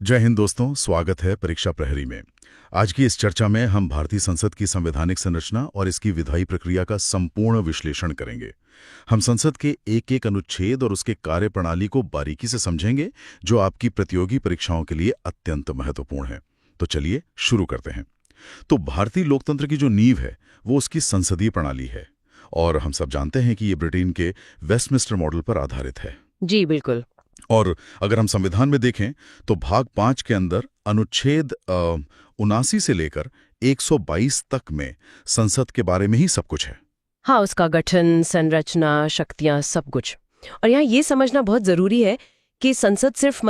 जय हिंद दोस्तों, स्वागत है परीक्षा प्रहरी में। आज की इस चर्चा में हम भारतीय संसद की संवैधानिक संरचना और इसकी विधायी प्रक्रिया का संपूर्ण विश्लेषण करेंगे। हम संसद के एक एक अनुच्छेद और उसके कार्यप्रणाली को बारीकी से समझेंगे, जो आपकी प्रतियोगी परीक्षाओं के लिए अत्यंत महत्वपूर्ण है। तो चलिए शुरू करते हैं। तो भारतीय लोकतंत्र की जो नींव है वो उसकी संसदीय प्रणाली है, और हम सब जानते हैं कि ये ब्रिटेन के वेस्टमिंस्टर मॉडल पर आधारित है। जी बिल्कुल। और अगर हम संविधान में देखें तो भाग 5 के अंदर अनुच्छेद 79 से लेकर 122 तक में संसद के बारे में ही सब कुछ है। हाँ, उसका गठन, संरचना, शक्तियां, सब कुछ। और यहाँ ये समझना बहुत जरूरी है कि संसद सिर्फ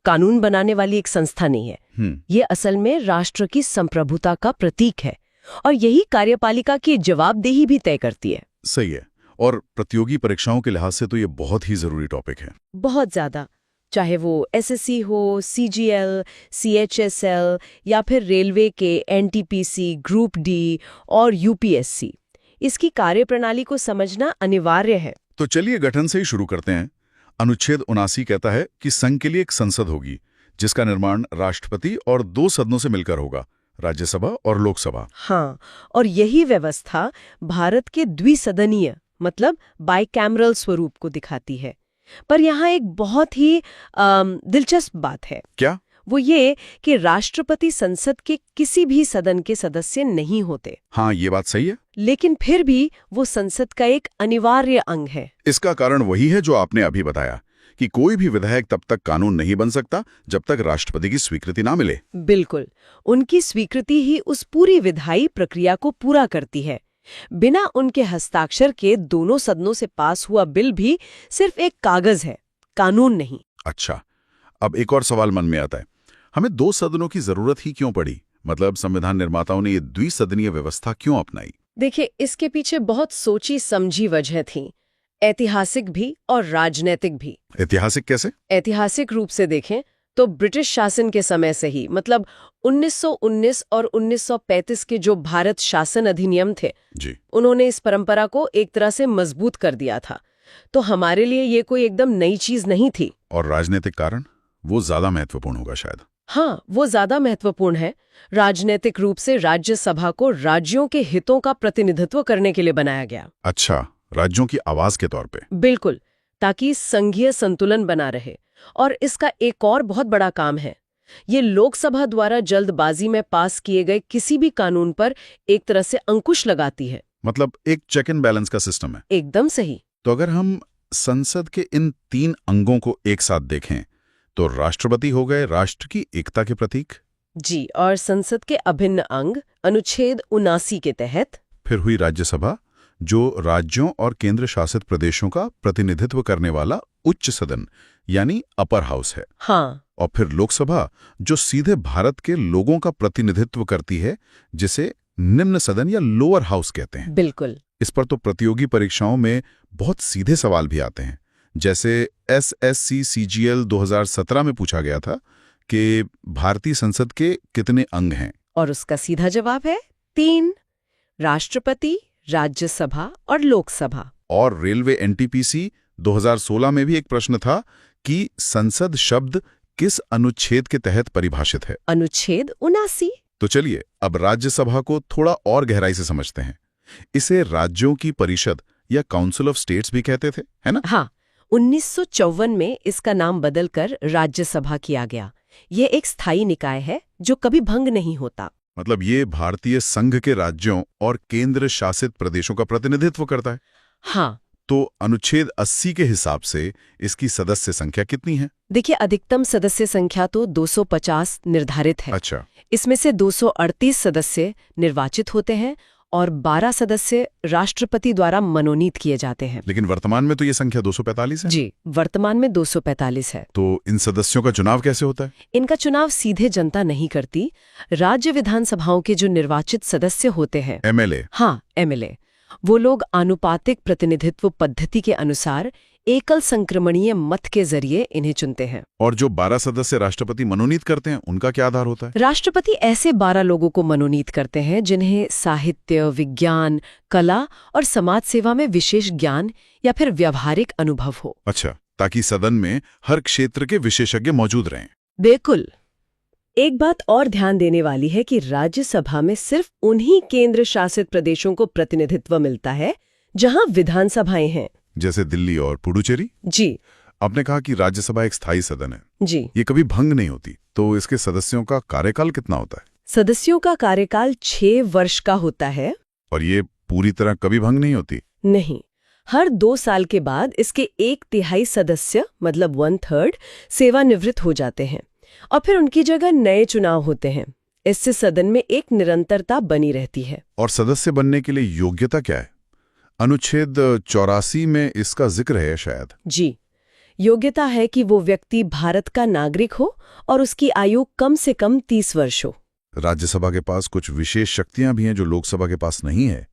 कानून बनाने वाली एक संस्था नहीं है। ये असल में राष्ट्र की संप्रभुता का प्रतीक है, और यही कार्यपालिका की जवाबदेही भी तय करती है। सही है। और प्रतियोगी परीक्षाओं के लिहाज से तो ये बहुत ही जरूरी टॉपिक है। बहुत ज्यादा। चाहे वो एसएससी हो, सीजीएल, सीएचएसएल या फिर रेलवे के एनटीपीसी, ग्रुप डी और यूपीएससी, इसकी कार्यप्रणाली को समझना अनिवार्य है। तो चलिए गठन से ही शुरू करते हैं। अनुच्छेद 79 कहता है कि संघ के लिए एक संसद होगी, जिसका निर्माण राष्ट्रपति और 2 सदनों से मिलकर होगा, राज्यसभा और लोकसभा। हाँ, और यही व्यवस्था भारत के द्विसदनीय बाइकैमरल स्वरूप को दिखाती है। पर यहाँ एक बहुत ही दिलचस्प बात है। क्या? वो ये कि राष्ट्रपति संसद के किसी भी सदन के सदस्य नहीं होते। हाँ, ये बात सही है। लेकिन फिर भी वो संसद का एक अनिवार्य अंग है। इसका कारण वही है जो आपने अभी बताया, कि कोई भी विधायक तब तक कानून नहीं बन सकता जब तक राष्ट्रपति की स्वीकृति ना मिले। बिल्कुल। उनकी स्वीकृति ही उस पूरी विधायी प्रक्रिया को पूरा करती है। बिना उनके हस्ताक्षर के दोनों सदनों से पास हुआ बिल भी सिर्फ एक कागज है, कानून नहीं। अच्छा, अब एक और सवाल मन में आता है, हमें 2 सदनों की जरूरत ही क्यों पड़ी? संविधान निर्माताओं ने ये द्विसदनीय व्यवस्था क्यों अपनाई? देखिए, इसके पीछे बहुत सोची समझी वजह थी, ऐतिहासिक भी और राजनीतिक भी। ऐतिहासिक कैसे? ऐतिहासिक रूप से देखें तो ब्रिटिश शासन के समय से ही 1919 और 1935 के जो भारत शासन अधिनियम थे जी, उन्होंने इस परंपरा को एक तरह से मजबूत कर दिया था। तो हमारे लिए ये कोई एकदम नई चीज नहीं थी। और राजनीतिक कारण वो ज्यादा महत्वपूर्ण होगा शायद। हाँ, वो ज्यादा महत्वपूर्ण है। राजनीतिक रूप से राज्यसभा को राज्यों के हितों का प्रतिनिधित्व करने के लिए बनाया गया। अच्छा, राज्यों की आवाज के तौर पे। बिल्कुल, ताकि संघीय संतुलन बना रहे। और इसका एक और बहुत बड़ा काम है, ये लोकसभा द्वारा जल्दबाजी में पास किए गए किसी भी कानून पर एक तरह से अंकुश लगाती है। एक चेक एंड बैलेंस का सिस्टम है। एकदम सही। तो अगर हम संसद के इन 3 अंगों को एक साथ देखें तो राष्ट्रपति हो गए राष्ट्र की एकता के प्रतीक। जी, और संसद के अभिन्न अंग अनुच्छेद 79 के तहत। फिर हुई राज्यसभा, जो राज्यों और केंद्र शासित प्रदेशों का प्रतिनिधित्व करने वाला उच्च सदन यानी अपर हाउस है। हाँ। और फिर लोकसभा, जो सीधे भारत के लोगों का प्रतिनिधित्व करती है, जिसे निम्न सदन या लोअर हाउस कहते हैं। बिल्कुल। इस पर तो प्रतियोगी परीक्षाओं में बहुत सीधे सवाल भी आते हैं। जैसे एसएससी सीजीएल 2017 में पूछा गया था कि भारतीय संसद के कितने अंग हैं, और उसका सीधा जवाब है 3, राष्ट्रपति, राज्यसभा और लोकसभा। और रेलवे एनटीपीसी 2016 में भी एक प्रश्न था कि संसद शब्द किस अनुच्छेद के तहत परिभाषित है? अनुच्छेद 79। तो चलिए अब राज्यसभा को थोड़ा और गहराई से समझते हैं। इसे राज्यों की परिषद या काउंसिल ऑफ स्टेट्स भी कहते थे, है ना? हाँ, 1954 में इसका नाम बदलकर राज्यसभा किया गया। ये एक स्थायी निकाय है जो कभी भंग नहीं होता। ये भारतीय संघ के राज्यों और केंद्र शासित प्रदेशों का प्रतिनिधित्व करता है। हाँ। तो अनुच्छेद 80 के हिसाब से इसकी सदस्य संख्या कितनी है? देखिए, अधिकतम सदस्य संख्या तो 250 निर्धारित है। अच्छा। इसमें से 238 सदस्य निर्वाचित होते हैं और 12 सदस्य राष्ट्रपति द्वारा मनोनीत किए जाते हैं। लेकिन वर्तमान में तो ये संख्या 245 है। जी, वर्तमान में 245 है। तो इन सदस्यों का चुनाव कैसे होता है? इनका चुनाव सीधे जनता नहीं करती। राज्य विधानसभाओं के जो निर्वाचित सदस्य होते हैं, एमएलए। हाँ, एमएलए, वो लोग आनुपातिक प्रतिनिधित्व पद्धति के अनुसार एकल संक्रमणीय मत के जरिए इन्हें चुनते हैं। और जो 12 सदस्य राष्ट्रपति मनोनीत करते हैं, उनका क्या आधार होता है? राष्ट्रपति ऐसे 12 लोगों को मनोनीत करते हैं जिन्हें साहित्य, विज्ञान, कला और समाज सेवा में विशेष ज्ञान या फिर व्यावहारिक अनुभव हो। अच्छा, ताकि सदन में हर क्षेत्र के विशेषज्ञ मौजूद रहें। बिल्कुल। एक बात और ध्यान देने वाली है कि राज्यसभा में सिर्फ उन्हीं केंद्र शासित प्रदेशों को प्रतिनिधित्व मिलता है जहां विधानसभाएं हैं। जैसे दिल्ली और पुडुचेरी। जी आपने कहा कि राज्यसभा एक स्थायी सदन है, जी। ये कभी भंग नहीं होती, तो इसके सदस्यों का कार्यकाल कितना होता है? सदस्यों का कार्यकाल 6 वर्ष का होता है। और ये पूरी तरह कभी भंग नहीं होती? नहीं, हर 2 साल के बाद इसके 1/3 सदस्य मतलब 1/3 सेवानिवृत्त हो जाते हैं और फिर उनकी जगह नए चुनाव होते हैं। इससे सदन में एक निरंतरता बनी रहती है। और सदस्य बनने के लिए योग्यता क्या है? अनुच्छेद 84 में इसका जिक्र है शायद। जी, योग्यता है कि वो व्यक्ति भारत का नागरिक हो और उसकी आयु कम से कम 30 वर्ष हो। राज्यसभा के पास कुछ विशेष शक्तियां भी हैं जो लोकसभा के पास नहीं है।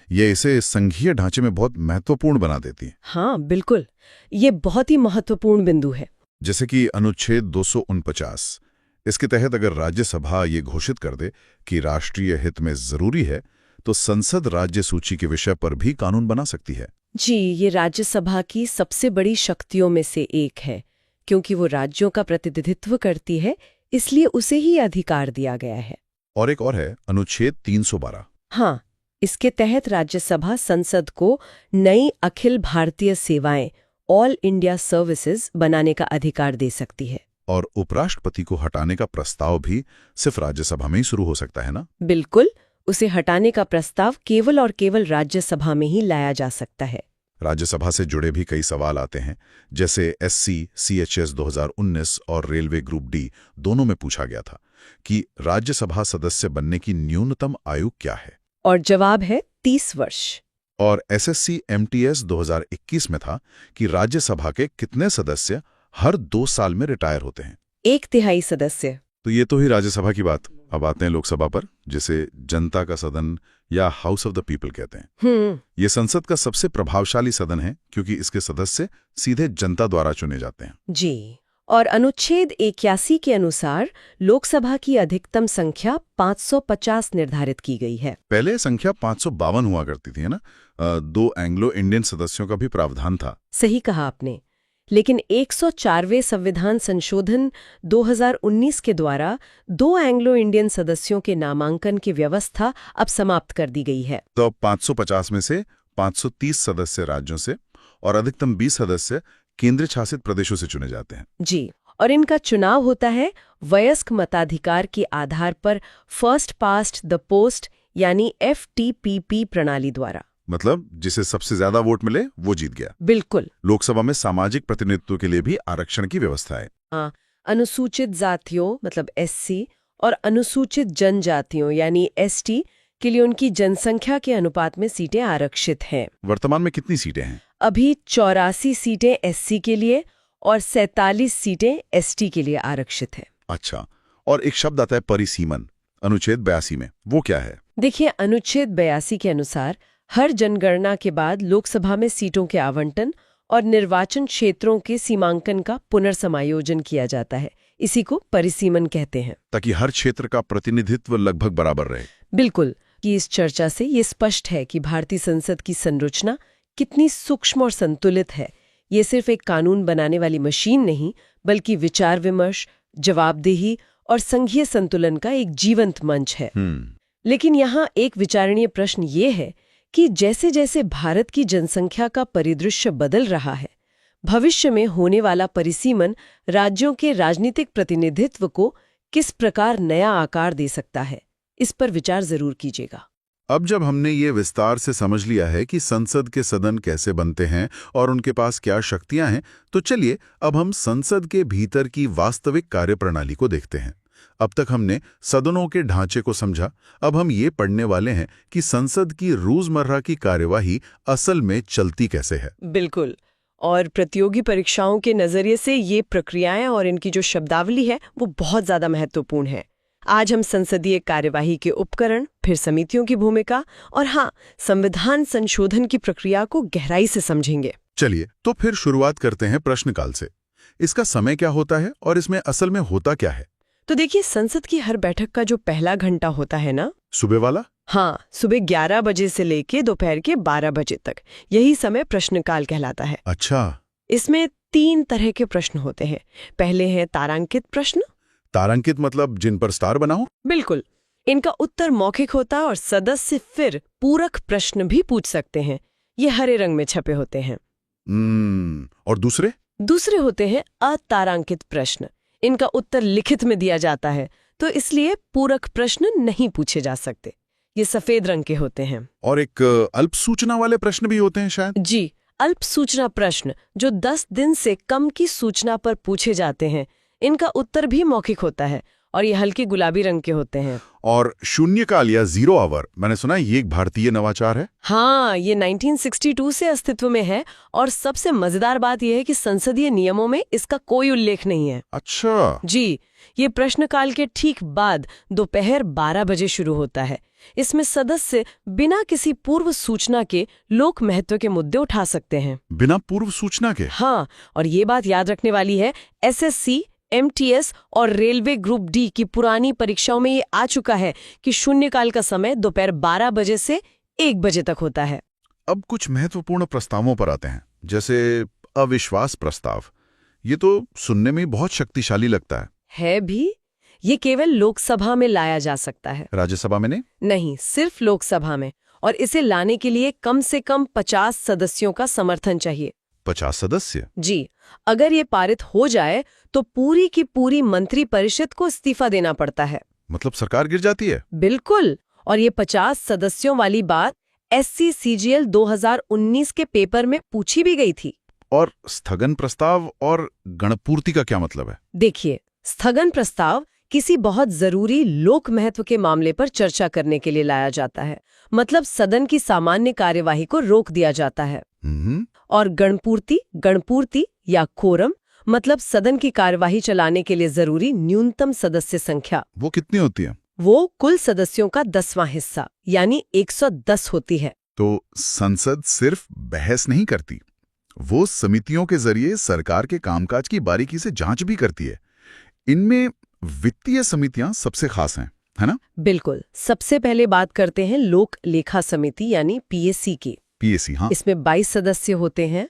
ये इसे संघीय ढांचे में बहुत महत्वपूर्ण बना देती है। हाँ बिल्कुल, ये बहुत ही महत्वपूर्ण बिंदु है। जैसे कि अनुच्छेद 249, इसके तहत अगर राज्यसभा ये घोषित कर दे कि राष्ट्रीय हित में जरूरी है तो संसद राज्य सूची के विषय पर भी कानून बना सकती है। जी, ये राज्यसभा की सबसे बड़ी शक्तियों में से एक है। क्योंकि वो राज्यों का प्रतिनिधित्व करती है, इसलिए उसे ही अधिकार दिया गया है। और एक और है अनुच्छेद 312। हाँ, इसके तहत राज्यसभा संसद को नई अखिल भारतीय सेवाएं ऑल इंडिया सर्विसेज बनाने का अधिकार दे सकती है। और उपराष्ट्रपति को हटाने का प्रस्ताव भी सिर्फ राज्यसभा में ही शुरू हो सकता है ना? बिल्कुल, उसे हटाने का प्रस्ताव केवल और केवल राज्यसभा में ही लाया जा सकता है। राज्यसभा से जुड़े भी कई सवाल आते हैं, जैसे एससी, सीएचएस 2019 और रेलवे ग्रुप डी दोनों में पूछा गया था कि राज्यसभा सदस्य बनने की न्यूनतम आयु क्या है? और जवाब है 30 वर्ष। और एसएससी एमटीएस 2021 में था कि राज्यसभा के कितने सदस्य हर 2 साल में रिटायर होते हैं? 1/3 सदस्य। तो ये तो ही राज्यसभा की बात। अब आते हैं लोकसभा पर, जिसे जनता का सदन या हाउस ऑफ द पीपल कहते हैं। ये संसद का सबसे प्रभावशाली सदन है क्योंकि इसके सदस्य सीधे जनता द्वारा चुने जाते हैं। जी, और अनुच्छेद 81 के अनुसार लोकसभा की अधिकतम संख्या 550 निर्धारित की गई है। पहले संख्या 552 हुआ करती थी, है ना? 2 एंग्लो इंडियन सदस्यों का भी प्रावधान था। सही कहा आपने। लेकिन 104वें संविधान संशोधन 2019 के द्वारा 2 एंग्लो इंडियन सदस्यों के नामांकन की व्यवस्था अब समाप्त कर दी गई है। तो 550 में से 530 सदस्य राज्यों से और अधिकतम 20 सदस्य केंद्र शासित प्रदेशों से चुने जाते हैं। जी, और इनका चुनाव होता है वयस्क मताधिकार के आधार पर फर्स्ट पास्ट द पोस्ट यानी FTPP प्रणाली द्वारा। मतलब जिसे सबसे ज्यादा वोट मिले वो जीत गया। बिल्कुल। लोकसभा में सामाजिक प्रतिनिधित्व के लिए भी आरक्षण की व्यवस्था है। हाँ, अनुसूचित जातियों मतलब SC और अनुसूचित जनजातियों यानी ST के लिए उनकी जनसंख्या के अनुपात में सीटें आरक्षित हैं। वर्तमान में कितनी सीटें हैं? अभी 84 सीटें SC के लिए और 47 सीटें ST के लिए आरक्षित हैं। अच्छा, और एक शब्द आता है परिसीमन, अनुच्छेद 82 में, वो क्या है? देखिए, अनुच्छेद 82 के अनुसार हर जनगणना के बाद लोकसभा में सीटों के आवंटन और निर्वाचन क्षेत्रों के सीमांकन का पुनर्समायोजन किया जाता है। इसी को परिसीमन कहते हैं। ताकि हर क्षेत्र का प्रतिनिधित्व लगभग बराबर रहे। बिल्कुल, कि इस चर्चा से ये स्पष्ट है कि भारतीय संसद की संरचना कितनी सूक्ष्म और संतुलित है। ये सिर्फ एक कानून बनाने वाली मशीन नहीं, बल्कि विचार विमर्श, जवाबदेही और संघीय संतुलन का एक जीवंत मंच है। लेकिन यहाँ एक विचारणीय प्रश्न ये है कि जैसे जैसे भारत की जनसंख्या का परिदृश्य बदल रहा है, भविष्य में होने वाला परिसीमन राज्यों के राजनीतिक प्रतिनिधित्व को किस प्रकार नया आकार दे सकता है, इस पर विचार जरूर कीजिएगा। अब जब हमने ये विस्तार से समझ लिया है कि संसद के सदन कैसे बनते हैं और उनके पास क्या शक्तियां हैं, तो चलिए अब हम संसद के भीतर की वास्तविक कार्यप्रणाली को देखते हैं। अब तक हमने सदनों के ढांचे को समझा, अब हम ये पढ़ने वाले हैं कि संसद की रोजमर्रा की कार्यवाही असल में चलती कैसे है। बिल्कुल, और प्रतियोगी परीक्षाओं के नजरिए से ये प्रक्रियाएं और इनकी जो शब्दावली है वो बहुत ज्यादा महत्वपूर्ण है। आज हम संसदीय कार्यवाही के उपकरण, फिर समितियों की भूमिका और हाँ, संविधान संशोधन की प्रक्रिया को गहराई से समझेंगे। चलिए तो फिर शुरुआत करते हैं प्रश्नकाल से। इसका समय क्या होता है और इसमें असल में होता क्या है? तो देखिए, संसद की हर बैठक का जो पहला घंटा होता है ना, सुबह वाला? हाँ, सुबह 11 बजे से लेके दोपहर के 12 बजे तक, यही समय प्रश्नकाल कहलाता है। अच्छा। इसमें 3 तरह के प्रश्न होते हैं। पहले हैं तारांकित प्रश्न, तारांकित मतलब जिन पर स्टार बनाओ? बिल्कुल। इनका उत्तर मौखिक होता है और सदस्य फिर पूरक प्रश्न भी पूछ सकते हैं। ये हरे रंग में छपे होते हैं। और दूसरे? दूसरे होते हैं अतारांकित प्रश्न। इनका उत्तर लिखित में दिया जाता है, तो इसलिए पूरक प्रश्न नहीं पूछे जा सकते। ये सफेद रंग के होते हैं। और एक अल्प सूचना वाले प्रश्न भी होते हैं शायद? जी, अल्प सूचना प्रश्न जो 10 दिन से कम की सूचना पर पूछे जाते हैं। इनका उत्तर भी मौखिक होता है और ये हल्के गुलाबी रंग के होते हैं। और शून्यकाल या 0 आवर, मैंने सुना ये एक भारतीय नवाचार है? हाँ, ये 1962 से अस्तित्व में है और सबसे मजेदार बात यह है कि संसदीय नियमों में इसका कोई उल्लेख नहीं है। अच्छा। जी, ये प्रश्नकाल के ठीक बाद दोपहर 12 बजे शुरू होता है। इसमें सदस्य बिना किसी पूर्व सूचना के लोक महत्व के मुद्दे उठा सकते हैं। बिना पूर्व सूचना के? हाँ, और ये बात याद रखने वाली है, SSC, MTS और रेलवे ग्रुप डी की पुरानी परीक्षाओं में ये आ चुका है कि शून्यकाल का समय दोपहर 12 बजे से 1 बजे तक होता है। अब कुछ महत्वपूर्ण प्रस्तावों पर आते हैं, जैसे अविश्वास प्रस्ताव। ये तो सुनने में बहुत शक्तिशाली लगता है भी। ये केवल लोकसभा में लाया जा सकता है, राज्यसभा में नहीं, सिर्फ लोकसभा में। और इसे लाने के लिए कम से कम 50 सदस्यों का समर्थन चाहिए। 50 सदस्य? जी, अगर ये पारित हो जाए तो पूरी की पूरी मंत्री परिषद को इस्तीफा देना पड़ता है। मतलब सरकार गिर जाती है? बिल्कुल। और ये 50 सदस्यों वाली बात SC-CGL 2019 के पेपर में पूछी भी गई थी। और स्थगन प्रस्ताव और गणपूर्ति का क्या मतलब है? देखिए, स्थगन प्रस्ताव किसी बहुत जरूरी लोक महत्व के मामले पर चर्चा करने के लिए लाया जाता है। मतलब सदन की सामान्य कार्यवाही को रोक दिया जाता है। और गणपूर्ति या कोरम मतलब सदन की कार्यवाही चलाने के लिए जरूरी न्यूनतम सदस्य संख्या। वो कितनी होती है? वो कुल सदस्यों का 10वां हिस्सा यानी 110 होती है। तो संसद सिर्फ बहस नहीं करती, वो समितियों के जरिए सरकार के कामकाज की बारीकी से जांच भी करती है। इनमें वित्तीय समितियां सबसे खास हैं, है ना? बिल्कुल। सबसे पहले बात करते हैं लोक लेखा समिति यानी PSC की। PSC, हाँ। इसमें 22 सदस्य होते हैं,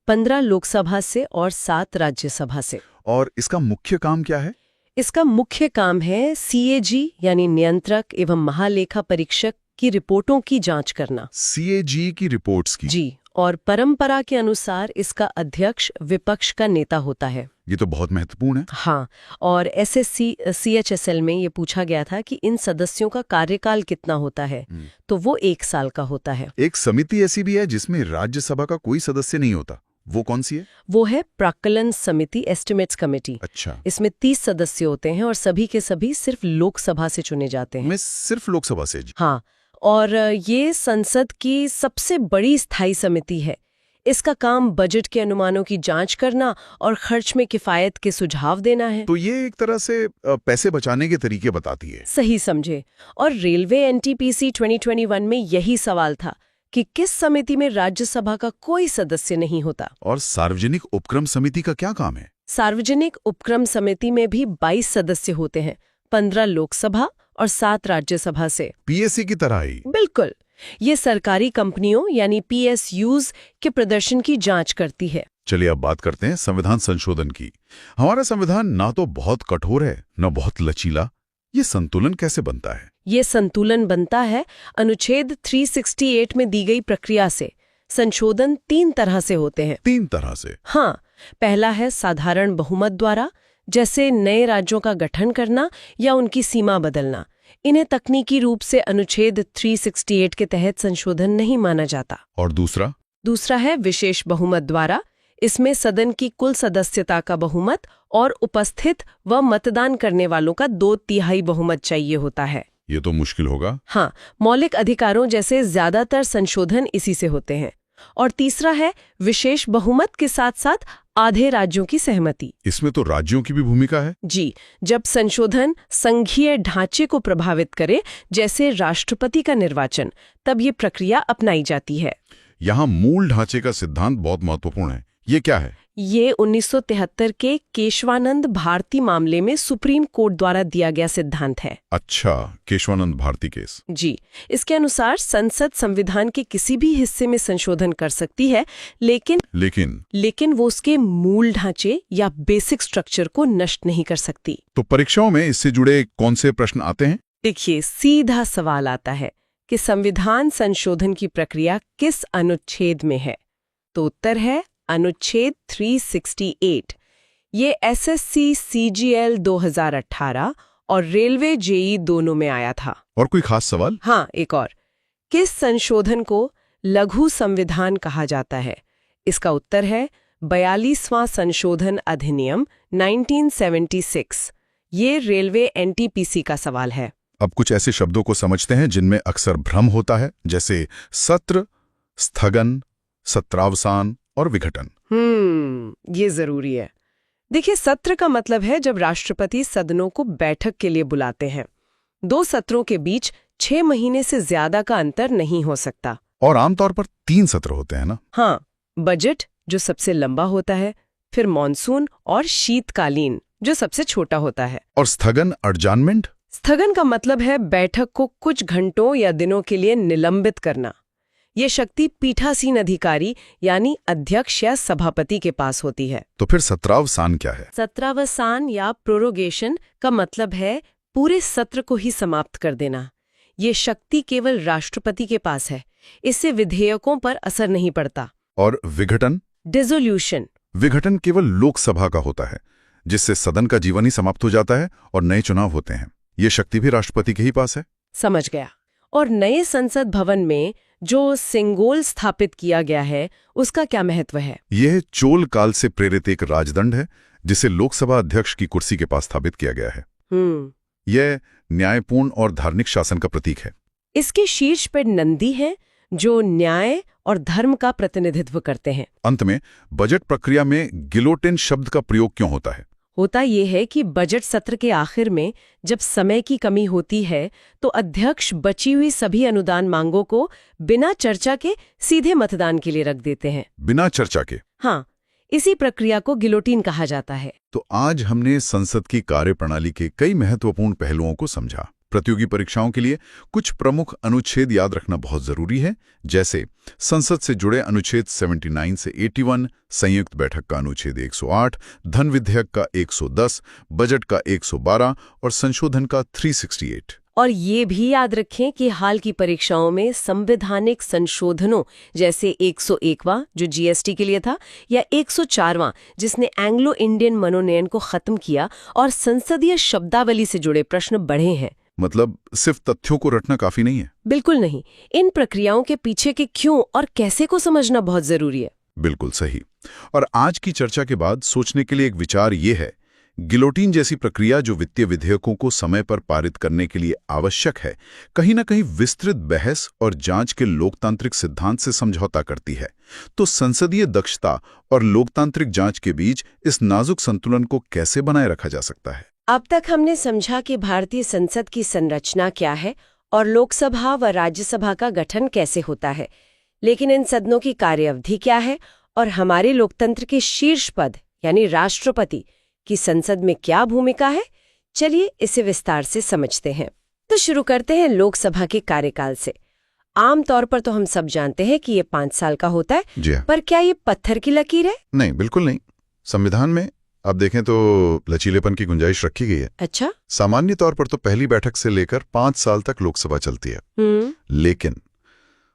15 लोकसभा से और 7 राज्यसभा से। और इसका मुख्य काम क्या है? इसका मुख्य काम है CAG यानी नियंत्रक एवं महालेखा परीक्षक की रिपोर्टों की जांच करना। CAG की रिपोर्ट्स की? जी, और परंपरा के अनुसार इसका अध्यक्ष विपक्ष का नेता होता है। ये तो बहुत महत्वपूर्ण है। हाँ, और SSC CHSL में ये पूछा गया था कि इन सदस्यों का कार्यकाल कितना होता है, तो वो 1 साल का होता है। एक समिति ऐसी भी है जिसमें राज्यसभा का कोई सदस्य नहीं होता, वो कौन सी है? वो है प्राक्कलन समिति, एस्टिमेट्स कमेटी। अच्छा। इसमें 30 सदस्य होते हैं और सभी के सभी सिर्फ लोकसभा से चुने जाते हैं। मैं सिर्फ लोकसभा से? हाँ, और ये संसद की सबसे बड़ी स्थायी समिति है। इसका काम बजट के अनुमानों की जांच करना और खर्च में किफायत के सुझाव देना है। तो ये एक तरह से पैसे बचाने के तरीके बताती है। सही समझे। और रेलवे NTPC 2021 में यही सवाल था कि किस समिति में राज्यसभा का कोई सदस्य नहीं होता। और सार्वजनिक उपक्रम समिति का क्या काम है? सार्वजनिक उपक्रम समिति में भी 22 सदस्य होते हैं, 15 लोकसभा और 7 राज्यसभा से। PSC की तरह ही? बिल्कुल। ये सरकारी कंपनियों यानी PSUs के प्रदर्शन की जांच करती है। चलिए अब बात करते हैं संविधान संशोधन की। हमारा संविधान ना तो बहुत कठोर है न बहुत लचीला। ये संतुलन कैसे बनता है? ये संतुलन बनता है अनुच्छेद 368 में दी गई प्रक्रिया से। संशोधन 3 तरह से होते हैं। 3 तरह से? हाँ, पहला है साधारण बहुमत द्वारा, जैसे नए राज्यों का गठन करना या उनकी सीमा बदलना। इन्हें तकनीकी रूप से अनुच्छेद 368 के तहत संशोधन नहीं माना जाता। और दूसरा है विशेष बहुमत द्वारा। इसमें सदन की कुल सदस्यता का बहुमत और उपस्थित व मतदान करने वालों का 2/3 बहुमत चाहिए होता है। ये तो मुश्किल होगा। हाँ, मौलिक अधिकारों जैसे ज्यादातर संशोधन इसी से होते हैं। और तीसरा है विशेष बहुमत के साथ साथ आधे राज्यों की सहमति। इसमें तो राज्यों की भी भूमिका है? जी, जब संशोधन संघीय ढांचे को प्रभावित करे, जैसे राष्ट्रपति का निर्वाचन, तब ये प्रक्रिया अपनाई जाती है। यहाँ मूल ढांचे का सिद्धांत बहुत महत्वपूर्ण है। ये क्या है? ये 1973 के केशवानंद भारती मामले में सुप्रीम कोर्ट द्वारा दिया गया सिद्धांत है। अच्छा, केशवानंद भारती केस। जी, इसके अनुसार संसद संविधान के किसी भी हिस्से में संशोधन कर सकती है, लेकिन वो उसके मूल ढांचे या बेसिक स्ट्रक्चर को नष्ट नहीं कर सकती। तो परीक्षाओं में इससे जुड़े कौन से प्रश्न आते हैं? देखिए, सीधा सवाल आता है कि संविधान संशोधन की प्रक्रिया किस अनुच्छेद में है? तो उत्तर है अनुच्छेद 368। ये एसएससी सीजीएल 2018 और रेलवे जेई दोनों में आया था। और कोई खास सवाल? हाँ, एक और। किस संशोधन को लघु संविधान कहा जाता है? इसका उत्तर है 42वां संशोधन अधिनियम 1976। ये रेलवे एनटीपीसी का सवाल है। अब कुछ ऐसे शब्दों को समझते हैं जिनमें अक्सर भ्रम होता है, जैसे सत्र, स्थगन, सत्रावसान और विघटन। ये जरूरी है। देखिए, सत्र का मतलब है जब राष्ट्रपति सदनों को बैठक के लिए बुलाते हैं। 2 सत्रों के बीच 6 महीने से ज्यादा का अंतर नहीं हो सकता। और आमतौर पर 3 सत्र होते हैं ना? हाँ, बजट जो सबसे लंबा होता है, फिर मॉनसून और शीतकालीन जो सबसे छोटा होता है। और स्थगन, एडजर्नमेंट? स्थगन का मतलब है बैठक को कुछ घंटों या दिनों के लिए निलंबित करना। ये शक्ति पीठासीन अधिकारी यानी अध्यक्ष या सभापति के पास होती है। तो फिर सत्रावसान क्या है? सत्रावसान या प्रोरोगेशन का मतलब है पूरे सत्र को ही समाप्त कर देना। ये शक्ति केवल राष्ट्रपति के पास है। इससे विधेयकों पर असर नहीं पड़ता। और विघटन? डिसोल्यूशन। विघटन केवल लोकसभा का होता है, जिससे सदन का जीवन ही समाप्त हो जाता है और नए चुनाव होते हैं। ये शक्ति भी राष्ट्रपति के ही पास है। समझ गया। और नए संसद भवन में जो सिंगोल स्थापित किया गया है, उसका क्या महत्व है? यह चोल काल से प्रेरित एक राजदंड है, जिसे लोकसभा अध्यक्ष की कुर्सी के पास स्थापित किया गया है। यह न्यायपूर्ण और धार्मिक शासन का प्रतीक है। इसके शीर्ष पर नंदी है, जो न्याय और धर्म का प्रतिनिधित्व करते हैं। अंत में, बजट प्रक्रिया में गिलोटिन शब्द का प्रयोग क्यों होता है? होता ये है कि बजट सत्र के आखिर में जब समय की कमी होती है, तो अध्यक्ष बची हुई सभी अनुदान मांगों को बिना चर्चा के सीधे मतदान के लिए रख देते हैं। बिना चर्चा के? हाँ, इसी प्रक्रिया को गिलोटिन कहा जाता है। तो आज हमने संसद की कार्यप्रणाली के कई महत्वपूर्ण पहलुओं को समझा। प्रतियोगी परीक्षाओं के लिए कुछ प्रमुख अनुच्छेद याद रखना बहुत जरूरी है, जैसे संसद से जुड़े अनुच्छेद 79 से 81, संयुक्त बैठक का अनुच्छेद 108, धन विधेयक का 110, बजट का 112 और संशोधन का 368। और ये भी याद रखें कि हाल की परीक्षाओं में संवैधानिक संशोधनों जैसे 101वां जो जीएसटी के लिए था, या 104वां जिसने एंग्लो इंडियन मनोनयन को खत्म किया, और संसदीय शब्दावली से जुड़े प्रश्न बढ़े हैं। मतलब सिर्फ तथ्यों को रटना काफी नहीं है? बिल्कुल नहीं। इन प्रक्रियाओं के पीछे के क्यों और कैसे को समझना बहुत जरूरी है। बिल्कुल सही। और आज की चर्चा के बाद सोचने के लिए एक विचार ये है, गिलोटिन जैसी प्रक्रिया जो वित्तीय विधेयकों को समय पर पारित करने के लिए आवश्यक है, कहीं न कहीं विस्तृत बहस और जांच के लोकतांत्रिक सिद्धांत से समझौता करती है। तो संसदीय दक्षता और लोकतांत्रिक जांच के बीच इस नाजुक संतुलन को कैसे बनाए रखा जा सकता है? अब तक हमने समझा कि भारतीय संसद की संरचना क्या है और लोकसभा व राज्यसभा का गठन कैसे होता है, लेकिन इन सदनों की कार्यावधि क्या है और हमारे लोकतंत्र के शीर्ष पद यानी राष्ट्रपति की संसद में क्या भूमिका है। चलिए इसे विस्तार से समझते हैं। तो शुरू करते हैं लोकसभा के कार्यकाल से। आमतौर पर तो हम सब जानते हैं कि ये 5 साल का होता है। जी हाँ। पर क्या ये पत्थर की लकीर है? नहीं, बिल्कुल नहीं। संविधान में आप देखें तो लचीलेपन की गुंजाइश रखी गई है। अच्छा। सामान्य तौर पर तो पहली बैठक से लेकर 5 साल तक लोकसभा चलती है। लेकिन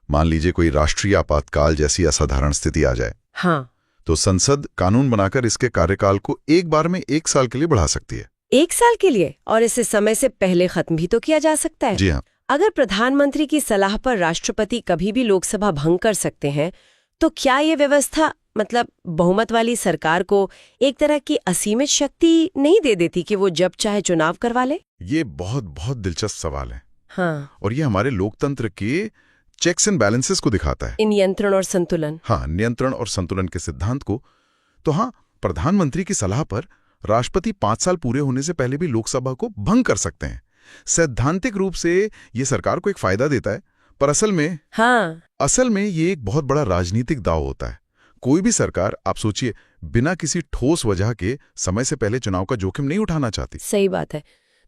मान लीजिए कोई राष्ट्रीय आपातकाल जैसी असाधारण स्थिति आ जाए, हाँ, तो संसद कानून बनाकर इसके कार्यकाल को एक बार में 1 साल के लिए बढ़ा सकती है। 1 साल के लिए? और इसे समय से पहले खत्म भी तो किया जा सकता है। जी हाँ। अगर प्रधानमंत्री की सलाह पर राष्ट्रपति कभी भी लोकसभा भंग कर सकते हैं, तो क्या ये व्यवस्था मतलब बहुमत वाली सरकार को एक तरह की असीमित शक्ति नहीं दे देती कि वो जब चाहे चुनाव करवा ले? ये बहुत बहुत दिलचस्प सवाल है। हाँ। और ये हमारे लोकतंत्र के चेक्स एंड बैलेंसेस को दिखाता है। नियंत्रण और संतुलन। हाँ, नियंत्रण और संतुलन के सिद्धांत को। तो हाँ, प्रधानमंत्री की सलाह पर राष्ट्रपति 5 साल पूरे होने से पहले भी लोकसभा को भंग कर सकते हैं। सैद्धांतिक रूप से ये सरकार को एक फायदा देता है, पर असल में ये एक बहुत बड़ा राजनीतिक दांव होता है। कोई भी सरकार, आप सोचिए, बिना किसी ठोस वजह के समय से पहले चुनाव का जोखिम नहीं उठाना चाहती। सही बात है।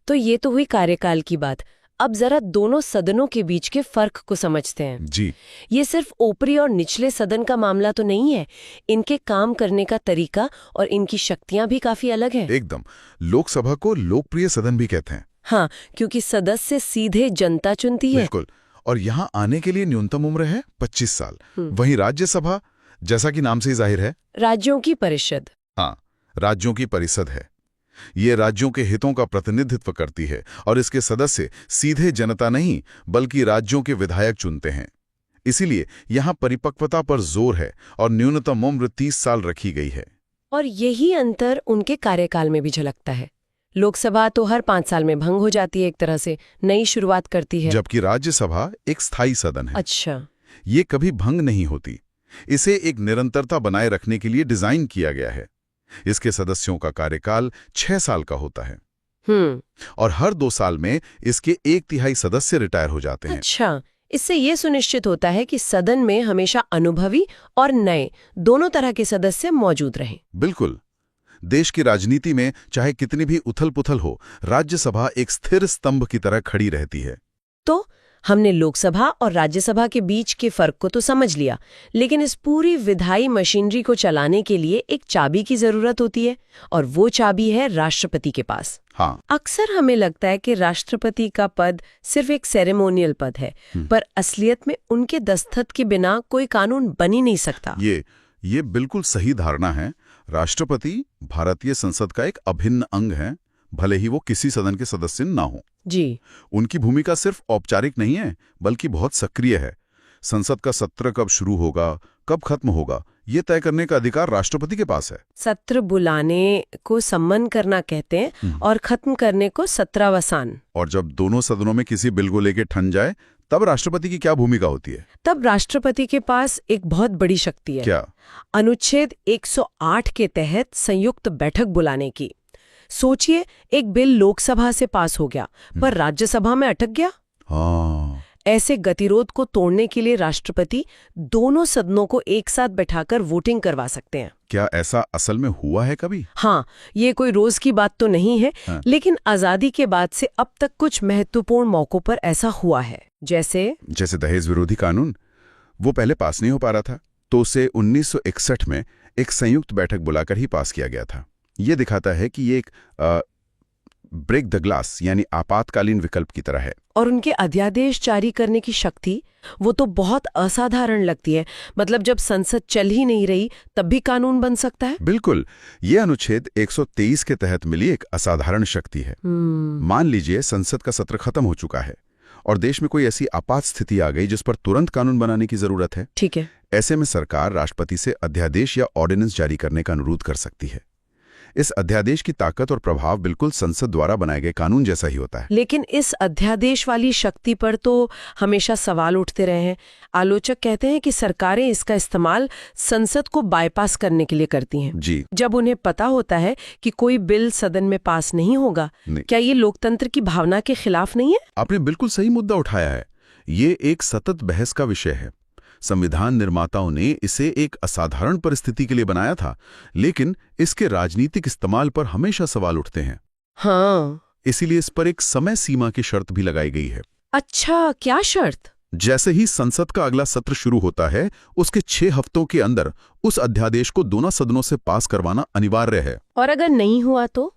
तो ये तो हुई कार्यकाल की बात। अब जरा दोनों सदनों के बीच के फर्क को समझते हैं। जी। ये सिर्फ ऊपरी और निचले सदन का मामला तो नहीं है। इनके काम करने का तरीका और इनकी शक्तियां भी काफी अलग हैं। एकदम। लोकसभा को लोकप्रिय सदन भी कहते हैं। हाँ, क्योंकि सदस्य सीधे जनता चुनती है। बिल्कुल। और यहाँ आने के लिए न्यूनतम उम्र है 25 साल। वहीं राज्यसभा, जैसा कि नाम से ही जाहिर है, राज्यों की परिषद। हाँ, राज्यों की परिषद है। ये राज्यों के हितों का प्रतिनिधित्व करती है और इसके सदस्य सीधे जनता नहीं बल्कि राज्यों के विधायक चुनते हैं। इसीलिए यहाँ परिपक्वता पर जोर है और न्यूनतम उम्र 30 साल रखी गई है। और यही अंतर उनके कार्यकाल में भी झलकता है। लोकसभा तो हर 5 साल में भंग हो जाती है, एक तरह से नई शुरुआत करती है, जबकि राज्यसभा एक स्थायी सदन है। अच्छा। ये कभी भंग नहीं होती। इसे एक निरंतरता बनाए रखने के लिए डिजाइन किया गया है। इसके सदस्यों का कार्यकाल 6 साल का होता है और हर 2 साल में इसके 1/3 सदस्य रिटायर हो जाते हैं। अच्छा, इससे ये सुनिश्चित होता है कि सदन में हमेशा अनुभवी और नए दोनों तरह के सदस्य मौजूद रहें। बिल्कुल। देश की राजनीति में चाहे कितनी भी उथल-पुथल हो, राज्यसभा एक स्थिर स्तंभ की तरह खड़ी रहती है। तो हमने लोकसभा और राज्यसभा के बीच के फर्क को तो समझ लिया, लेकिन इस पूरी विधायी मशीनरी को चलाने के लिए एक चाबी की जरूरत होती है, और वो चाबी है राष्ट्रपति के पास। हाँ। अक्सर हमें लगता है कि राष्ट्रपति का पद सिर्फ एक सेरेमोनियल पद है, पर असलियत में उनके दस्तखत के बिना कोई कानून बन ही नहीं सकता। ये बिल्कुल सही धारणा है। राष्ट्रपति भारतीय संसद का एक अभिन्न अंग है, भले ही वो किसी सदन के सदस्य ना हो। जी। उनकी भूमिका सिर्फ औपचारिक नहीं है, बल्कि बहुत सक्रिय है। संसद का सत्र कब शुरू होगा, कब खत्म होगा, ये तय करने का अधिकार राष्ट्रपति के पास है। सत्र बुलाने को सम्मन करना कहते हैं और खत्म करने को सत्रावसान। और जब दोनों सदनों में किसी बिल को लेके ठन जाए, तब राष्ट्रपति की क्या भूमिका होती है? तब राष्ट्रपति के पास एक बहुत बड़ी शक्ति है। क्या? अनुच्छेद 108 के तहत संयुक्त बैठक बुलाने की। सोचिए, एक बिल लोकसभा से पास हो गया पर राज्यसभा में अटक गया। हाँ। ऐसे गतिरोध को तोड़ने के लिए राष्ट्रपति दोनों सदनों को एक साथ बैठाकर वोटिंग करवा सकते हैं। क्या ऐसा असल में हुआ है कभी? हाँ, ये कोई रोज की बात तो नहीं है, लेकिन आजादी के बाद से अब तक कुछ महत्वपूर्ण मौकों पर ऐसा हुआ है। जैसे दहेज विरोधी कानून, वो पहले पास नहीं हो पा रहा था, तो उसे 1961 में एक संयुक्त बैठक बुलाकर ही पास किया गया था। ये दिखाता है कि ये एक ब्रेक द ग्लास यानी आपातकालीन विकल्प की तरह है। और उनके अध्यादेश जारी करने की शक्ति, वो तो बहुत असाधारण लगती है। मतलब जब संसद चल ही नहीं रही तब भी कानून बन सकता है। बिल्कुल। ये अनुच्छेद 123 के तहत मिली एक असाधारण शक्ति है। मान लीजिए संसद का सत्र खत्म हो चुका है और देश में कोई ऐसी आपात स्थिति आ गई जिस पर तुरंत कानून बनाने की जरूरत है। ठीक है। ऐसे में सरकार राष्ट्रपति से अध्यादेश या ऑर्डिनेंस जारी करने का अनुरोध कर सकती है। इस अध्यादेश की ताकत और प्रभाव बिल्कुल संसद द्वारा बनाए गए कानून जैसा ही होता है। लेकिन इस अध्यादेश वाली शक्ति पर तो हमेशा सवाल उठते रहे हैं। आलोचक कहते हैं कि सरकारें इसका इस्तेमाल संसद को बाईपास करने के लिए करती हैं। जी। जब उन्हें पता होता है कि कोई बिल सदन में पास नहीं होगा, क्या ये लोकतंत्र की भावना के खिलाफ नहीं है? आपने बिल्कुल सही मुद्दा उठाया है। ये एक सतत बहस का विषय है। संविधान निर्माताओं ने इसे एक असाधारण परिस्थिति के लिए बनाया था, लेकिन इसके राजनीतिक इस्तेमाल पर हमेशा सवाल उठते हैं। हाँ। इसीलिए इस पर एक समय सीमा की शर्त भी लगाई गई है। अच्छा, क्या शर्त? जैसे ही संसद का अगला सत्र शुरू होता है, उसके 6 हफ्तों के अंदर उस अध्यादेश को दोनों सदनों से पास करवाना अनिवार्य है। और अगर नहीं हुआ तो?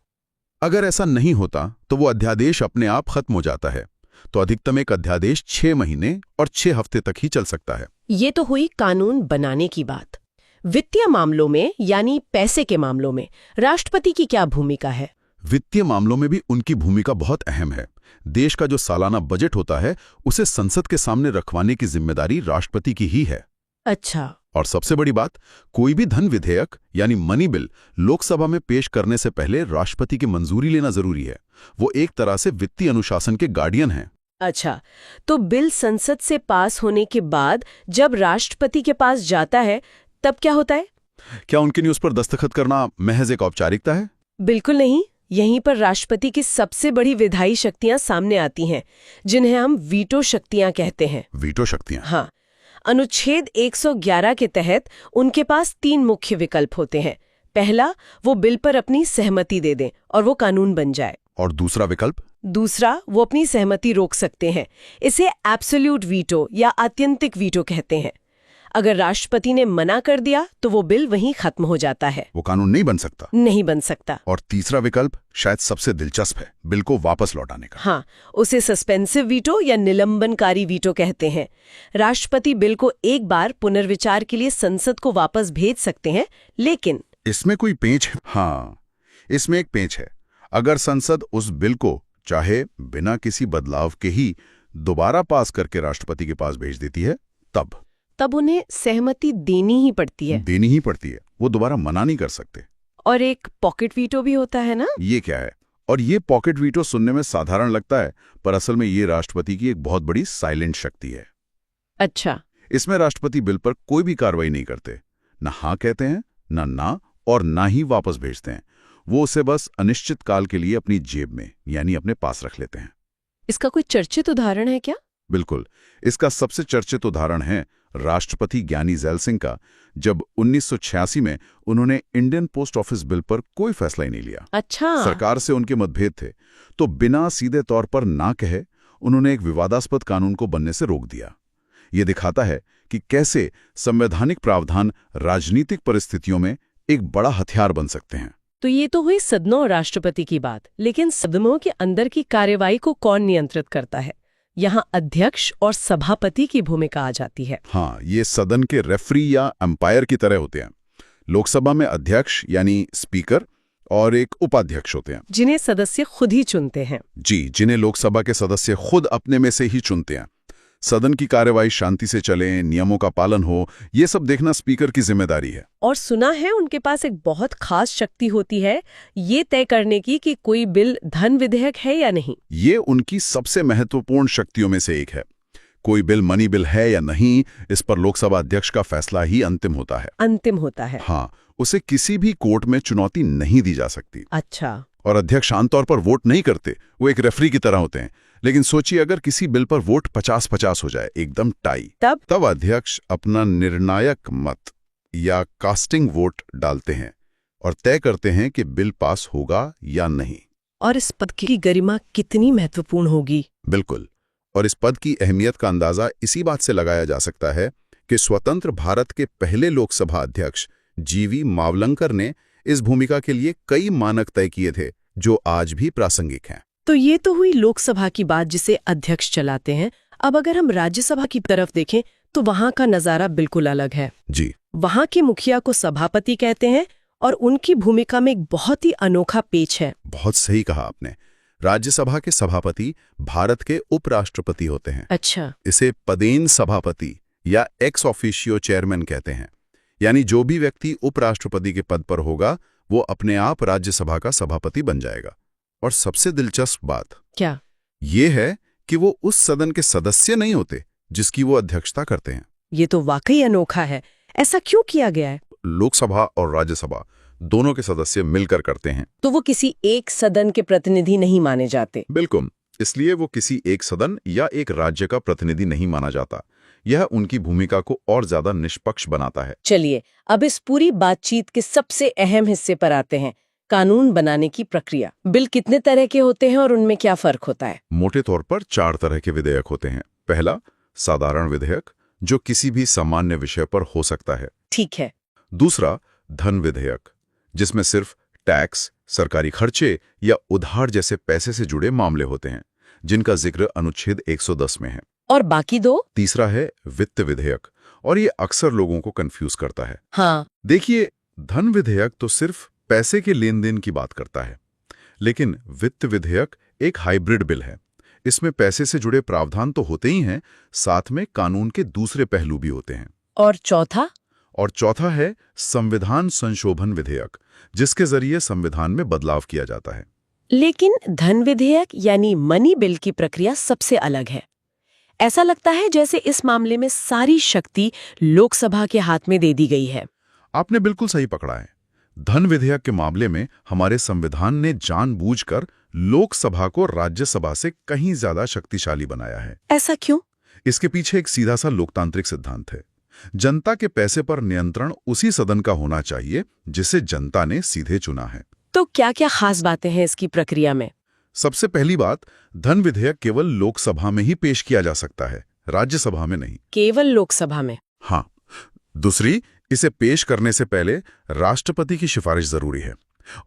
अगर ऐसा नहीं होता तो वो अध्यादेश अपने आप खत्म हो जाता है। तो अधिकतम एक अध्यादेश 6 महीने और 6 हफ्ते तक ही चल सकता है। ये तो हुई कानून बनाने की बात। वित्तीय मामलों में यानी पैसे के मामलों में राष्ट्रपति की क्या भूमिका है? वित्तीय मामलों में भी उनकी भूमिका बहुत अहम है। देश का जो सालाना बजट होता है उसे संसद के सामने रखवाने की जिम्मेदारी राष्ट्रपति की ही है। अच्छा। और सबसे बड़ी बात, कोई भी धन विधेयक यानी मनी बिल लोकसभा में पेश करने से पहले राष्ट्रपति की मंजूरी लेना जरूरी है। वो एक तरह से वित्तीय अनुशासन के गार्डियन हैं। अच्छा, तो बिल संसद से पास होने के बाद जब राष्ट्रपति के पास जाता है तब क्या होता है? क्या उनके लिए उस पर दस्तखत करना महज एक औपचारिकता है? बिल्कुल नहीं। यहीं पर राष्ट्रपति की सबसे बड़ी विधायी शक्तियां सामने आती हैं, जिन्हें हम वीटो शक्तियां कहते हैं। वीटो शक्तियां? हाँ। अनुच्छेद 111 के तहत उनके पास 3 मुख्य विकल्प होते हैं। पहला, वो बिल पर अपनी सहमति दे दें और वो कानून बन जाए। और दूसरा विकल्प? दूसरा, वो अपनी सहमति रोक सकते हैं। इसे एब्सोल्यूट वीटो या आत्यंतिक वीटो कहते हैं। अगर राष्ट्रपति ने मना कर दिया तो वो बिल वहीं खत्म हो जाता है, वो कानून नहीं बन सकता। नहीं बन सकता। और तीसरा विकल्प शायद सबसे दिलचस्प है, बिल को वापस लौटाने का। हाँ, उसे सस्पेंसिव वीटो या निलंबनकारी वीटो कहते हैं। राष्ट्रपति बिल को एक बार पुनर्विचार के लिए संसद को वापस भेज सकते हैं, लेकिन इसमें कोई पेंच है? हाँ, इसमें एक पेंच है। अगर संसद उस बिल को चाहे बिना किसी बदलाव के ही दोबारा पास करके राष्ट्रपति के पास भेज देती है, तब उन्हें सहमति देनी ही पड़ती है। देनी ही पड़ती है, वो दोबारा मना नहीं कर सकते। और एक पॉकेट वीटो भी होता है ना? ये क्या है? और ये पॉकेट वीटो सुनने में साधारण लगता है, पर असल में ये राष्ट्रपति की एक बहुत बड़ी साइलेंट शक्ति है। अच्छा। इसमें राष्ट्रपति बिल पर कोई भी कार्रवाई नहीं करते, ना हाँ कहते हैं, ना और ना ही वापस भेजते हैं। वो उसे बस अनिश्चित काल के लिए अपनी जेब में यानी अपने पास रख लेते हैं। इसका कोई चर्चित उदाहरण है क्या? बिल्कुल, इसका सबसे चर्चित उदाहरण है राष्ट्रपति ज्ञानी ज़ैल सिंह का, जब 1986 में उन्होंने इंडियन पोस्ट ऑफिस बिल पर कोई फैसला ही नहीं लिया। अच्छा। सरकार से उनके मतभेद थे, तो बिना सीधे तौर पर ना कहे उन्होंने एक विवादास्पद कानून को बनने से रोक दिया। ये दिखाता है कि कैसे संवैधानिक प्रावधान राजनीतिक परिस्थितियों में एक बड़ा हथियार बन सकते हैं। तो ये तो हुई सदनों और राष्ट्रपति की बात, लेकिन सदनों के अंदर की कार्यवाही को कौन नियंत्रित करता है? यहाँ अध्यक्ष और सभापति की भूमिका आ जाती है। हाँ, ये सदन के रेफरी या अंपायर की तरह होते हैं। लोकसभा में अध्यक्ष यानी स्पीकर और एक उपाध्यक्ष होते हैं, जिन्हें सदस्य खुद ही चुनते हैं। जी, जिन्हें लोकसभा के सदस्य खुद अपने में से ही चुनते हैं। सदन की कार्यवाही शांति से चले, नियमों का पालन हो, ये सब देखना स्पीकर की जिम्मेदारी है। और सुना है उनके पास एक बहुत खास शक्ति होती है, ये तय करने की कि कोई बिल धन विधेयक है या नहीं। ये उनकी सबसे महत्वपूर्ण शक्तियों में से एक है। कोई बिल मनी बिल है या नहीं, इस पर लोकसभा अध्यक्ष का फैसला ही अंतिम होता है। अंतिम होता है। हाँ, उसे किसी भी कोर्ट में चुनौती नहीं दी जा सकती। अच्छा। और अध्यक्ष आमतौर पर वोट नहीं करते, वो एक रेफरी की तरह होते हैं। लेकिन सोचिए, अगर किसी बिल पर वोट 50-50 हो जाए, एकदम टाई, तब अध्यक्ष अपना निर्णायक मत या कास्टिंग वोट डालते हैं और तय करते हैं कि बिल पास होगा या नहीं। और इस पद की गरिमा कितनी महत्वपूर्ण होगी। बिल्कुल, और इस पद की अहमियत का अंदाजा इसी बात से लगाया जा सकता है कि स्वतंत्र भारत के पहले लोकसभा अध्यक्ष जीवी मावलंकर ने इस भूमिका के लिए कई मानक तय किए थे, जो आज भी प्रासंगिक हैं। तो ये तो हुई लोकसभा की बात, जिसे अध्यक्ष चलाते हैं। अब अगर हम राज्यसभा की तरफ देखें तो वहां का नजारा बिल्कुल अलग है। जी, वहां के मुखिया को सभापति कहते हैं और उनकी भूमिका में एक बहुत ही अनोखा पेच है। बहुत सही कहा आपने। राज्यसभा के सभापति भारत के उपराष्ट्रपति होते हैं। अच्छा। इसे पदेन सभापति या एक्स ऑफिशियो चेयरमैन कहते हैं। यानी जो भी व्यक्ति उपराष्ट्रपति के पद पर होगा, वो अपने आप राज्यसभा का सभापति बन जाएगा। और सबसे दिलचस्प बात क्या ये है कि वो उस सदन के सदस्य नहीं होते जिसकी वो अध्यक्षता करते हैं। ये तो वाकई अनोखा है। ऐसा क्यों किया गया है? लोकसभा और राज्यसभा दोनों के सदस्य मिलकर करते हैं, तो वो किसी एक सदन के प्रतिनिधि नहीं माने जाते। बिल्कुल, इसलिए वो किसी एक सदन या एक राज्य का प्रतिनिधि नहीं माना जाता। यह उनकी भूमिका को और ज्यादा निष्पक्ष बनाता है। चलिए, अब इस पूरी बातचीत के सबसे अहम हिस्से पर आते हैं, कानून बनाने की प्रक्रिया। बिल कितने तरह के होते हैं और उनमें क्या फर्क होता है? मोटे तौर पर 4 तरह के विधेयक होते हैं। पहला, साधारण विधेयक, जो किसी भी सामान्य विषय पर हो सकता है। ठीक है। दूसरा, धन विधेयक, जिसमें सिर्फ टैक्स, सरकारी खर्चे या उधार जैसे पैसे से जुड़े मामले होते हैं, जिनका जिक्र अनुच्छेद 110 में है। और बाकी 2? तीसरा है वित्त विधेयक, और ये अक्सर लोगों को कंफ्यूज करता है। हाँ। देखिए, धन विधेयक तो सिर्फ पैसे के लेन देन की बात करता है, लेकिन वित्त विधेयक एक हाइब्रिड बिल है। इसमें पैसे से जुड़े प्रावधान तो होते ही हैं, साथ में कानून के दूसरे पहलू भी होते हैं। और चौथा? और चौथा है संविधान संशोधन विधेयक, जिसके जरिए संविधान में बदलाव किया जाता है। लेकिन धन विधेयक यानी मनी बिल की प्रक्रिया सबसे अलग है। ऐसा लगता है जैसे इस मामले में सारी शक्ति लोकसभा के हाथ में दे दी गई है। आपने बिल्कुल सही पकड़ा है। धन विधेयक के मामले में हमारे संविधान ने जानबूझकर लोकसभा को राज्यसभा से कहीं ज्यादा शक्तिशाली बनाया है। ऐसा क्यों? इसके पीछे एक सीधा सा लोकतांत्रिक सिद्धांत है। जनता के पैसे पर नियंत्रण उसी सदन का होना चाहिए जिसे जनता ने सीधे चुना है। तो क्या क्या खास बातें हैं इसकी प्रक्रिया में? सबसे पहली बात, धन विधेयक केवल लोकसभा में ही पेश किया जा सकता है, राज्यसभा में नहीं। केवल लोकसभा में? हाँ। दूसरी, इसे पेश करने से पहले राष्ट्रपति की सिफारिश जरूरी है,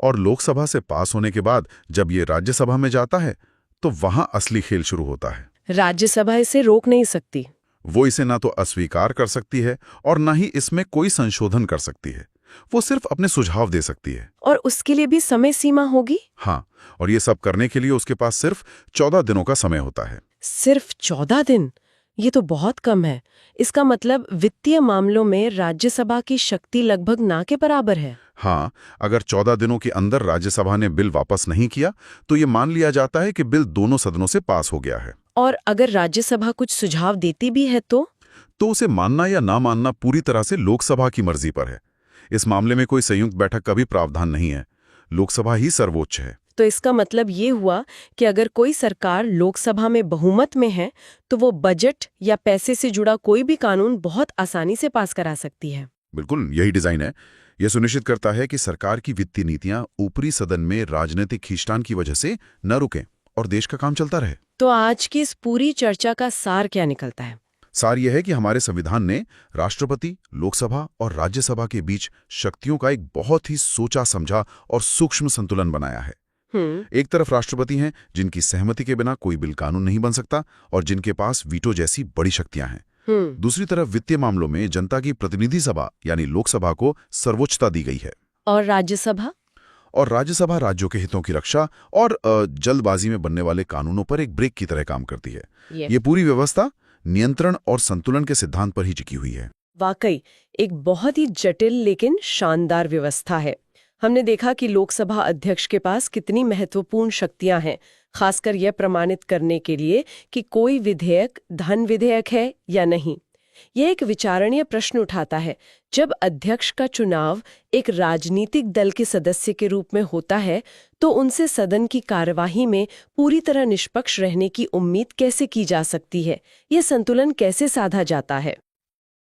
और लोकसभा से पास होने के बाद जब ये राज्यसभा में जाता है तो वहां असली खेल शुरू होता है। राज्यसभा इसे रोक नहीं सकती? वो इसे ना तो अस्वीकार कर सकती है और ना ही इसमें कोई संशोधन कर सकती है। वो सिर्फ अपने सुझाव दे सकती है। और उसके लिए भी समय सीमा होगी? हाँ, और ये सब करने के लिए उसके पास सिर्फ 14 दिनों का समय होता है। सिर्फ 14 दिन? ये तो बहुत कम है। इसका मतलब वित्तीय मामलों में राज्यसभा की शक्ति लगभग ना के बराबर है। हाँ, अगर 14 दिनों के अंदर राज्यसभा ने बिल वापस नहीं किया तो ये मान लिया जाता है कि बिल दोनों सदनों से पास हो गया है। और अगर राज्यसभा कुछ सुझाव देती भी है तो उसे मानना या ना मानना पूरी तरह से लोकसभा की मर्जी पर है। इस मामले में कोई संयुक्त बैठक का भी प्रावधान नहीं है। लोकसभा ही सर्वोच्च है। तो इसका मतलब ये हुआ कि अगर कोई सरकार लोकसभा में बहुमत में है तो वो बजट या पैसे से जुड़ा कोई भी कानून बहुत आसानी से पास करा सकती है। बिल्कुल, यही डिजाइन है। यह सुनिश्चित करता है कि सरकार की वित्तीय नीतियां ऊपरी सदन में राजनीतिक खींचतान की वजह से न रुकें और देश का काम चलता रहे। तो आज की इस पूरी चर्चा का सार क्या निकलता है? सार यह है कि हमारे संविधान ने राष्ट्रपति, लोकसभा और राज्यसभा के बीच शक्तियों का एक बहुत ही सोचा समझा और सूक्ष्म संतुलन बनाया है। एक तरफ राष्ट्रपति हैं जिनकी सहमति के बिना कोई बिल कानून नहीं बन सकता और जिनके पास वीटो जैसी बड़ी शक्तियां हैं। दूसरी तरफ वित्तीय मामलों में जनता की प्रतिनिधि सभा यानी लोकसभा को सर्वोच्चता दी गई है। और राज्यसभा? और राज्यसभा राज्यों के हितों की रक्षा और जल्दबाजी में बनने वाले कानूनों पर एक ब्रेक की तरह काम करती है। ये पूरी व्यवस्था नियंत्रण और संतुलन के सिद्धांत पर ही टिकी हुई है। वाकई एक बहुत ही जटिल लेकिन शानदार व्यवस्था है। हमने देखा कि लोकसभा अध्यक्ष के पास कितनी महत्वपूर्ण शक्तियां हैं, खासकर यह प्रमाणित करने के लिए कि कोई विधेयक धन विधेयक है या नहीं। यह एक विचारणीय प्रश्न उठाता है, जब अध्यक्ष का चुनाव एक राजनीतिक दल के सदस्य के रूप में होता है तो उनसे सदन की कार्यवाही में पूरी तरह निष्पक्ष रहने की उम्मीद कैसे की जा सकती है? यह संतुलन कैसे साधा जाता है?